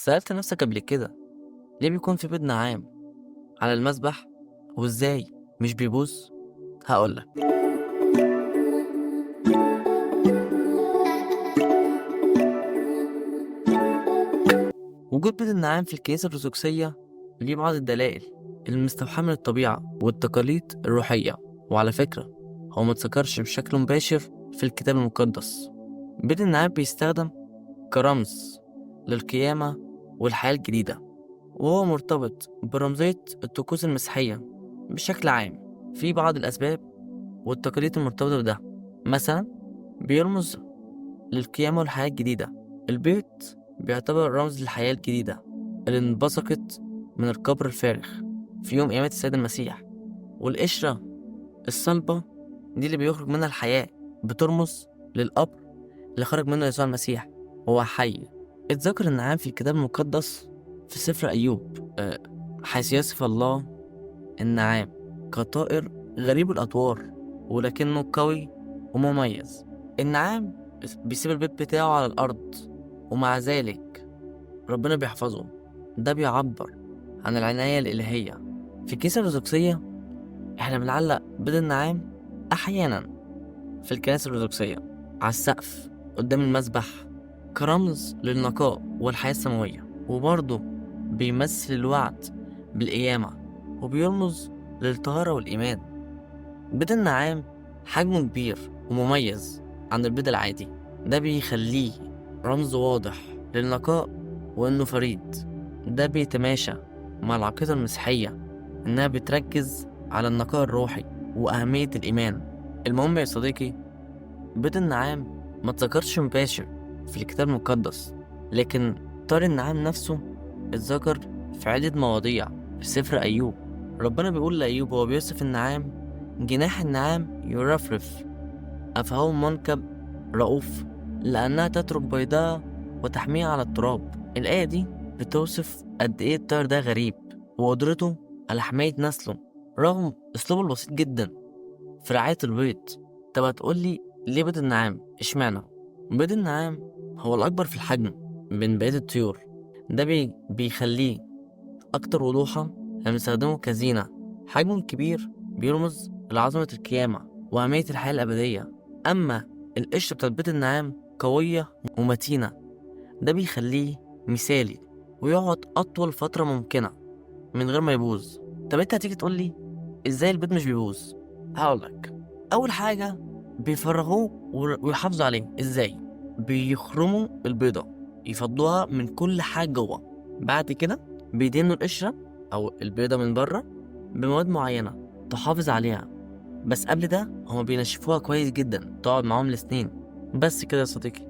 سألت نفسك قبل كده ليه بيكون في بيض نعام على المسبح وازاي مش بيبوظ؟ هقولك. وجود بيض النعام في الكنيسة الأرثوذكسية ليه بعض الدلائل المستوحاة من الطبيعة والتقاليد الروحية. وعلى فكرة هو متذكرش بشكل مباشر في الكتاب المقدس. بيض النعام بيستخدم كرمز للقيامة والحياة الجديدة، وهو مرتبط برمزية الطقوس المسيحية بشكل عام. في بعض الأسباب والتقاليد المرتبطة بده، مثلا بيرمز للقيامة والحياة الجديدة. البيت بيعتبر رمز للحياة الجديدة اللي انبثقت من القبر الفارغ في يوم قيامة السيد المسيح. والقشرة الصلبة دي اللي بيخرج منها الحياة بترمز للقبر اللي خرج منه يسوع المسيح وهو حي. اتذكر النعام في الكتاب المقدس في سفر أيوب، حيث يصف الله النعام كطائر غريب الأطوار ولكنه قوي ومميز. النعام بيسيب البيت بتاعه على الأرض ومع ذلك ربنا بيحفظه. ده بيعبر عن العناية الإلهية. في الكنيسة الأرثوذكسية احنا بنعلق بيض النعام أحيانا في الكنائس الأرثوذكسية على السقف قدام المسبح كرمز للنقاء والحياة السماوية، وبرضه بيمثل الوعد بالقيامة وبيرمز للطهارة والإيمان. بيض النعام حجمه كبير ومميز عن البيض العادي، ده بيخليه رمز واضح للنقاء وإنه فريد. ده بيتماشى مع العقيدة المسيحية إنها بتركز على النقاء الروحي وأهمية الإيمان. المهم يا صديقي، بيض النعام ما اتذكرش مباشر في الكتاب المقدس، لكن طار النعام نفسه اتذكر في عدة مواضيع في سفر أيوب. ربنا بيقول لأيوب وهو بيوصف النعام: جناح النعام يرفرف، أفهو منكب رؤوف، لأنها تترك بيضاء وتحميها على التراب. الآية دي بتوصف قد إيه الطائر ده غريب وقدرته على حماية نسله رغم أسلوبه البسيط جدا في رعاية البيض. طب هتقولي ليه بيض النعام؟ اشمعنى؟ بيض النعام هو الأكبر في الحجم من بقية الطيور. ده بيخليه أكتر وضوحا لما بنستخدمه كزينة. حجمه الكبير بيرمز لعظمة القيامة وأهمية الحياة الأبدية. أما القشرة بتاعت بيض النعام قوية ومتينة، ده بيخليه مثالي ويقعد أطول فترة ممكنة من غير ما يبوظ. طب انت هتيجي تقولي ازاي البيض مش بيبوظ؟ هقولك. أول حاجة بيفرغوه ويحافظوا عليه. ازاي؟ بيخرموا البيضة، يفضوها من كل حاجة جوه. بعد كده بيدهنوا القشرة أو البيضة من بره بمواد معينة تحافظ عليها، بس قبل ده هما بينشفوها كويس جدا تقعد معاهم لسنين. بس كده يا صديقي.